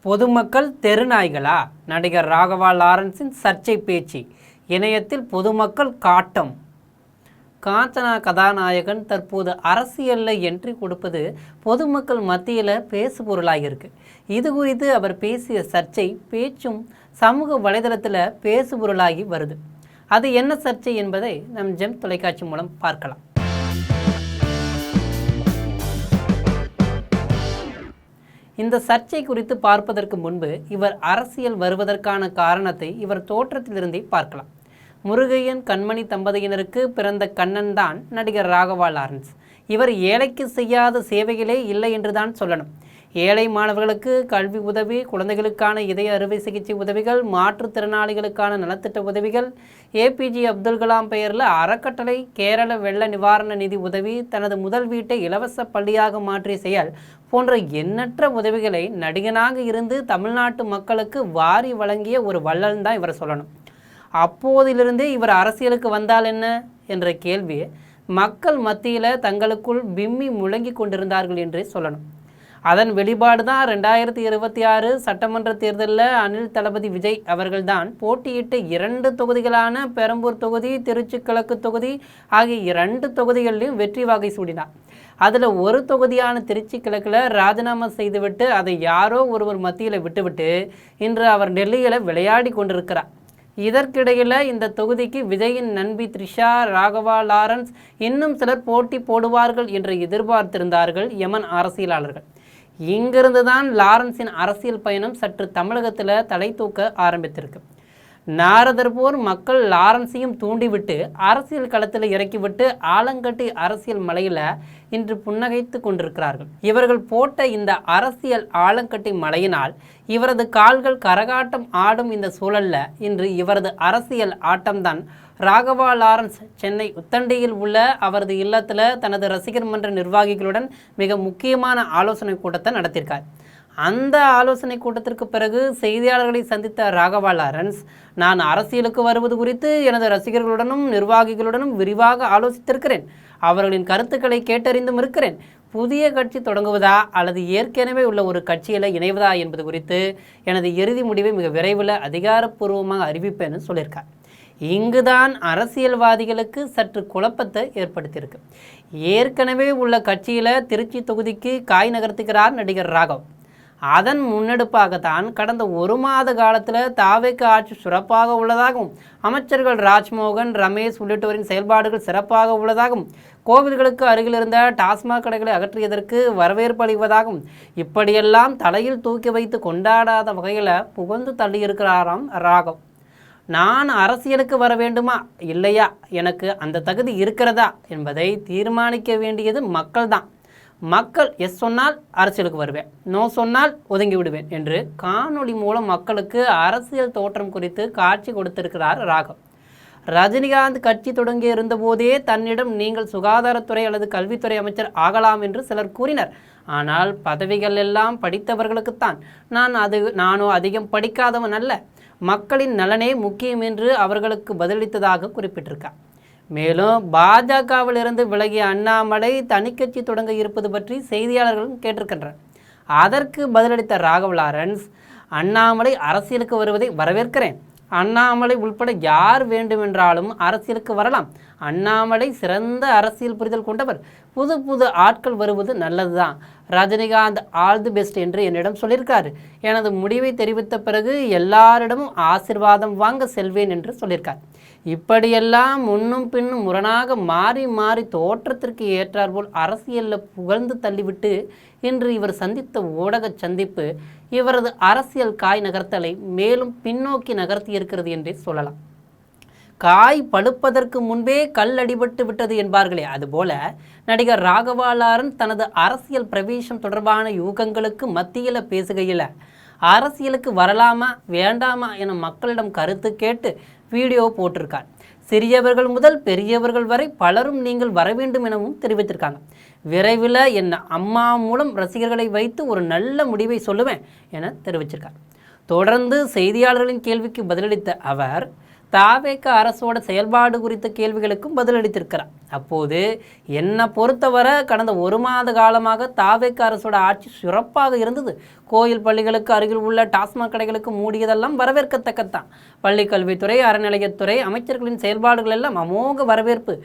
பொதுமக்கள் தெருநாய்களா? நடிகர் ராகவா லாரன்ஸின் சர்ச்சை பேச்சு. இணையத்தில் பொதுமக்கள் காட்டம். காஞ்சனா கதாநாயகன் தற்போது அரசியலில் என்ட்ரி கொடுப்பது பொதுமக்கள் மத்தியில் பேசு பொருளாகியிருக்கு. இது குறித்து அவர் பேசிய சர்ச்சை பேச்சும் சமூக வலைதளத்தில் பேசு பொருளாகி வருது. அது என்ன சர்ச்சை என்பதை நம் ஜெம் தொலைக்காட்சி மூலம் பார்க்கலாம். இந்த சர்ச்சை குறித்து பார்ப்பதற்கு முன்பு இவர் அரசியல் வருவதற்கான காரணத்தை இவர் தோற்றத்திலிருந்தே பார்க்கலாம். முருகையன் கண்மணி தம்பதியினருக்கு பிறந்த கண்ணன் தான் நடிகர் ராகவா லாரன்ஸ். இவர் ஏழைக்கு செய்யாத சேவைகளே இல்லை என்றுதான் சொல்லணும். ஏழை மாணவர்களுக்கு கல்வி உதவி, குழந்தைகளுக்கான இதய அறுவை சிகிச்சை உதவிகள், மாற்றுத்திறனாளிகளுக்கான நலத்திட்ட உதவிகள், ஏபிஜே அப்துல் கலாம் பெயரில் அறக்கட்டளை, கேரள வெள்ள நிவாரண நிதி உதவி, தனது முதல் வீட்டை இலவச பள்ளியாக மாற்றிய செயல் போன்ற எண்ணற்ற உதவிகளை நடிகனாக இருந்து தமிழ்நாட்டு மக்களுக்கு வாரி வழங்கிய ஒரு வள்ளல் தான் இவரை சொல்லணும். அப்போதிலிருந்தே இவர் அரசியலுக்கு வந்தால் என்ன என்ற கேள்வி மக்கள் மத்தியில் தங்களுக்குள் விம்மி முழங்கி கொண்டிருந்தார்கள் என்றே சொல்லணும். அதன் வெளிப்பாடு தான் 2026 சட்டமன்ற தேர்தலில் அனில் தளபதி விஜய் அவர்கள்தான் போட்டியிட்ட 2 தொகுதிகளான பெரம்பூர் தொகுதி, திருச்சி கிழக்கு தொகுதி ஆகிய 2 தொகுதிகளிலும் வெற்றி வாகை சூடினார். அதில் ஒரு தொகுதியான திருச்சி கிழக்கில் ராஜினாமா செய்துவிட்டு அதை யாரோ ஒருவர் மத்தியில் விட்டுவிட்டு இன்று அவர் டெல்லியில் விளையாடி கொண்டிருக்கிறார். இதற்கிடையில் இந்த தொகுதிக்கு விஜயின் நண்பி த்ரிஷா, ராகவா லாரன்ஸ் இன்னும் சிலர் போட்டி போடுவார்கள் என்று எதிர்பார்த்திருந்தார்கள் யமன் அரசியலாளர்கள். இங்கிருந்து தான் லாரன்ஸின் அரசியல் பயணம் சற்று தமிழகத்தில் தலை தூக்க ஆரம்பித்திருக்கு. நாரதர் போர் மக்கள் லாரன்ஸையும் தூண்டிவிட்டு அரசியல் களத்தில் இறக்கிவிட்டு ஆலங்கட்டி அரசியல் மலையில் இன்று புன்னகைத்து கொண்டிருக்கிறார்கள். இவர்கள் போட்ட இந்த அரசியல் ஆலங்கட்டி மலையினால் இவரது கால்கள் கரகாட்டம் ஆடும் இந்த சூழலில் இன்று இவரது அரசியல் ஆட்டம்தான். ராகவா லாரன்ஸ் சென்னை உத்தண்டியில் உள்ள அவரது இல்லத்தில் தனது ரசிகர் மன்ற நிர்வாகிகளுடன் மிக முக்கியமான ஆலோசனை கூட்டத்தை நடத்தியிருக்கார். அந்த ஆலோசனை கூட்டத்திற்கு பிறகு செய்தியாளர்களை சந்தித்த ராகவா லாரன்ஸ், நான் அரசியலுக்கு வருவது குறித்து எனது ரசிகர்களுடனும் நிர்வாகிகளுடனும் விரிவாக ஆலோசித்திருக்கிறேன். அவர்களின் கருத்துக்களை கேட்டறிந்தும் இருக்கிறேன். புதிய கட்சி தொடங்குவதா அல்லது ஏற்கனவே உள்ள ஒரு கட்சியில் இணைவதா என்பது குறித்து எனது இறுதி முடிவை மிக விரைவில் அதிகாரப்பூர்வமாக அறிவிப்பேன்னு சொல்லியிருக்கார். இங்குதான் அரசியல்வாதிகளுக்கு சற்று குழப்பத்தை ஏற்படுத்தியிருக்கு. ஏற்கனவே உள்ள கட்சியில் திருச்சி தொகுதிக்கு காய் நகர்த்துகிறார் நடிகர் ராகவ். அதன் முன்னெடுப்பாகத்தான் கடந்த 1 மாத காலத்தில் தாவேக்கு ஆட்சி சிறப்பாக உள்ளதாகவும், அமைச்சர்கள் ராஜ்மோகன், ரமேஷ் உள்ளிட்டோரின் செயல்பாடுகள் சிறப்பாக உள்ளதாகவும், கோவில்களுக்கு அருகில் இருந்த டாஸ்மாக் கடைகளை அகற்றியதற்கு வரவேற்பு அளிப்பதாகவும் இப்படியெல்லாம் தலையில் தூக்கி வைத்து கொண்டாடாத வகையில் புகழ்ந்து தள்ளியிருக்கிறாராம் ராகவ். நான் அரசியலுக்கு வர வேண்டுமா இல்லையா, எனக்கு அந்த தகுதி இருக்கிறதா என்பதை தீர்மானிக்க வேண்டியது மக்கள்தான். மக்கள் எஸ் சொன்னால் அரசியலுக்கு வருவேன், நோ சொன்னால் ஒதுங்கி விடுவேன் என்று காணொளி மூலம் மக்களுக்கு அரசியல் தோற்றம் குறித்து காட்சி கொடுத்திருக்கிறார் ராகவ். ரஜினிகாந்த் கட்சி தொடங்கி இருந்தபோதே தன்னிடம் நீங்கள் சுகாதாரத்துறை அல்லது கல்வித்துறை அமைச்சர் ஆகலாம் என்று சிலர் கூறினர். ஆனால் பதவிகள் எல்லாம் படித்தவர்களுக்குத்தான். நானோ அதிகம் படிக்காதவன் அல்ல, மக்களின் நலனே முக்கியம் என்று அவர்களுக்கு பதிலளித்ததாக குறிப்பிட்டிருக்கார். மேலும் பாஜகவிலிருந்து விலகிய அண்ணாமலை தனிக்கட்சி தொடங்க இருப்பது பற்றி செய்தியாளர்களும் கேட்டிருக்கின்றனர். அதற்கு பதிலளித்த ராகவ் லாரன்ஸ், அண்ணாமலை அரசியலுக்கு வருவதை வரவேற்கிறேன். அண்ணாமலை உள்பட யார் வேண்டுமென்றாலும் அரசியலுக்கு வரலாம். அண்ணாமலை சிறந்த அரசியல் புரிதல் கொண்டவர். புது ஆட்கள் வருவது நல்லதுதான். ரஜினிகாந்த் ஆல் தி பெஸ்ட் என்று என்னிடம் சொல்லியிருக்காரு. எனது முடிவை தெரிவித்த பிறகு எல்லாரிடமும் ஆசிர்வாதம் வாங்க செல்வேன் என்று சொல்லியிருக்கார். இப்படியெல்லாம் முன்னும் பின்னும் முரணாக மாறி மாறி தோற்றத்திற்கு ஏற்றாற்போல் அரசியலில் புகழ்ந்து தள்ளிவிட்டு இன்று இவர் சந்தித்த ஊடக சந்திப்பு இவரது அரசியல் காய் நகர்த்தலை மேலும் பின்னோக்கி நகர்த்தி இருக்கிறது என்றே சொல்லலாம். காய் பழுப்பதற்கு முன்பே கல் அடிபட்டு விட்டது என்பார்களே, அதுபோல நடிகர் ராகவா லாரன்ஸ் தனது அரசியல் பிரவேசம் தொடர்பான யூகங்களுக்கு மத்தியில் பேசுகையில் அரசியலுக்கு வரலாமா வேண்டாமா என மக்களிடம் கருத்து கேட்டு வீடியோ போட்டிருக்கார். சிறியவர்கள் முதல் பெரியவர்கள் வரை பலரும் நீங்கள் வர வேண்டும் எனவும் தெரிவித்திருக்காங்க. விரைவில் என் அம்மா மூலம் ரசிகர்களை வைத்து ஒரு நல்ல முடிவை சொல்லுவேன் என தெரிவிச்சிருக்கார். தொடர்ந்து செய்தியாளர்களின் கேள்விக்கு பதிலளித்த அவர், தாவேக அரசோட செயல்பாடு குறித்த கேள்விகளுக்கும் பதிலளித்திருக்கிறார். அப்போது என்னை பொறுத்தவரை கடந்த 1 மாத காலமாக தாவேக அரசோட ஆட்சி சிறப்பாக இருந்தது. கோயில் பள்ளிகளுக்கு அருகில் உள்ள டாஸ்மாக் கடைகளுக்கு மூடியதெல்லாம் வரவேற்கத்தக்கத்தான். பள்ளி கல்வித்துறை, அறநிலையத்துறை அமைச்சர்களின் செயல்பாடுகள் எல்லாம் அமோக வரவேற்பு.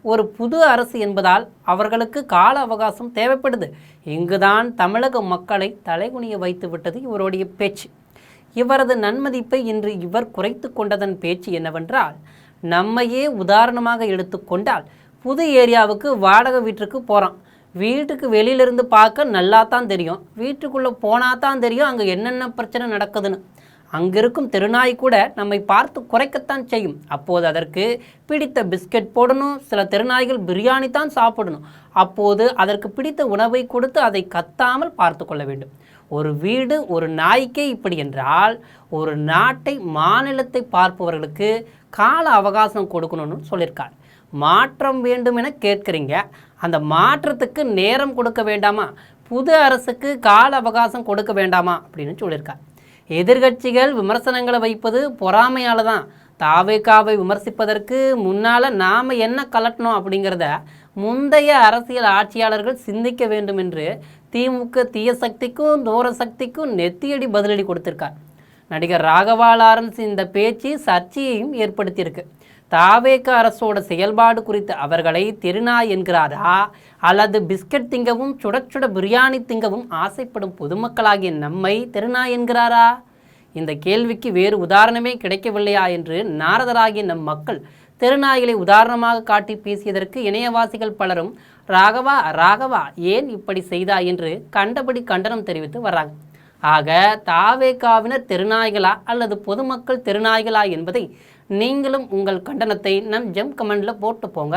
ஒரு புது அரசு என்பதால் அவர்களுக்கு கால அவகாசம் தேவைப்படுது. இங்குதான் தமிழக மக்களை தலைகுனிய வைத்து விட்டது இவருடைய பேச்சு. இவரது நன்மதிப்பை இன்று இவர் குறைத்து கொண்டதன் பேச்சு என்னவென்றால், நம்மையே உதாரணமாக எடுத்துக்கொண்டால் புது ஏரியாவுக்கு வாடகை வீட்டுக்கு போகிறான். வீட்டுக்கு வெளியிலிருந்து பார்க்க நல்லா தான் தெரியும், வீட்டுக்குள்ளே போனால் தான் தெரியும் அங்கே என்னென்ன பிரச்சனை நடக்குதுன்னு. அங்கிருக்கும் தெருநாய் கூட நம்மை பார்த்து குறைக்கத்தான் செய்யும். அப்போது அதற்கு பிடித்த பிஸ்கட் போடணும், சில தெருநாய்கள் பிரியாணி தான் சாப்பிடணும். அப்போது அதற்கு பிடித்த உணவை கொடுத்து அதை கத்தாமல் பார்த்து கொள்ள வேண்டும். ஒரு வீடு ஒரு நாய்க்கே இப்படி என்றால், ஒரு நாட்டை மாநிலத்தை பார்ப்பவர்களுக்கு கால அவகாசம் கொடுக்கணும்னு சொல்லியிருக்கார். மாற்றம் வேண்டும் என கேட்குறீங்க, அந்த மாற்றத்துக்கு நேரம் கொடுக்க வேண்டாமா? புது அரசுக்கு கால அவகாசம் கொடுக்க வேண்டாமா அப்படின்னு சொல்லியிருக்கார். எதிர்கட்சிகள் விமர்சனங்களை வைப்பது பொறாமையால் தான். தாவேகாவை விமர்சிப்பதற்கு முன்னால் நாம் என்ன கலட்டணும் அப்படிங்கிறத முந்தைய அரசியல் ஆட்சியாளர்கள் சிந்திக்க வேண்டும் என்று திமுக தீய சக்திக்கும் தூர சக்திக்கும் நெத்தியடி பதிலடி கொடுத்திருக்கார். நடிகர் ராகவா லாரன்ஸ் இந்த பேச்சு சர்ச்சையையும் ஏற்படுத்தியிருக்கு. தாவேக அரசோட செயல்பாடு குறித்து அவர்களை தெருநாய் என்கிறாரா, அல்லது பிஸ்கட் திங்கவும் சுட சுட பிரியாணி திங்கவும் ஆசைப்படும் பொதுமக்களாகிய நம்மை தெருநாய் என்கிறாரா? இந்த கேள்விக்கு வேறு உதாரணமே கிடைக்கவில்லையா என்று நாரதராகிய நம் மக்கள் தெருநாய்களை உதாரணமாக காட்டி பேசியதற்கு இணையவாசிகள் பலரும் ராகவா ராகவா ஏன் இப்படி செய்தா என்று கண்டபடி கண்டனம் தெரிவித்து வர்றாங்க. ஆக தாவேகாவினர் தெருநாய்களா அல்லது பொதுமக்கள் தெருநாய்களா என்பதை நீங்களும் உங்கள் கண்டனத்தை நம் ஜெம் கமெண்டில் போட்டு போங்க.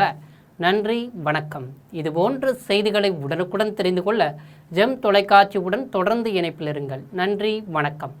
நன்றி, வணக்கம். இதுபோன்ற செய்திகளை உடனுக்குடன் தெரிந்து கொள்ள ஜெம் தொலைக்காட்சியுடன் தொடர்ந்து இணைப்பில் இருங்கள். நன்றி, வணக்கம்.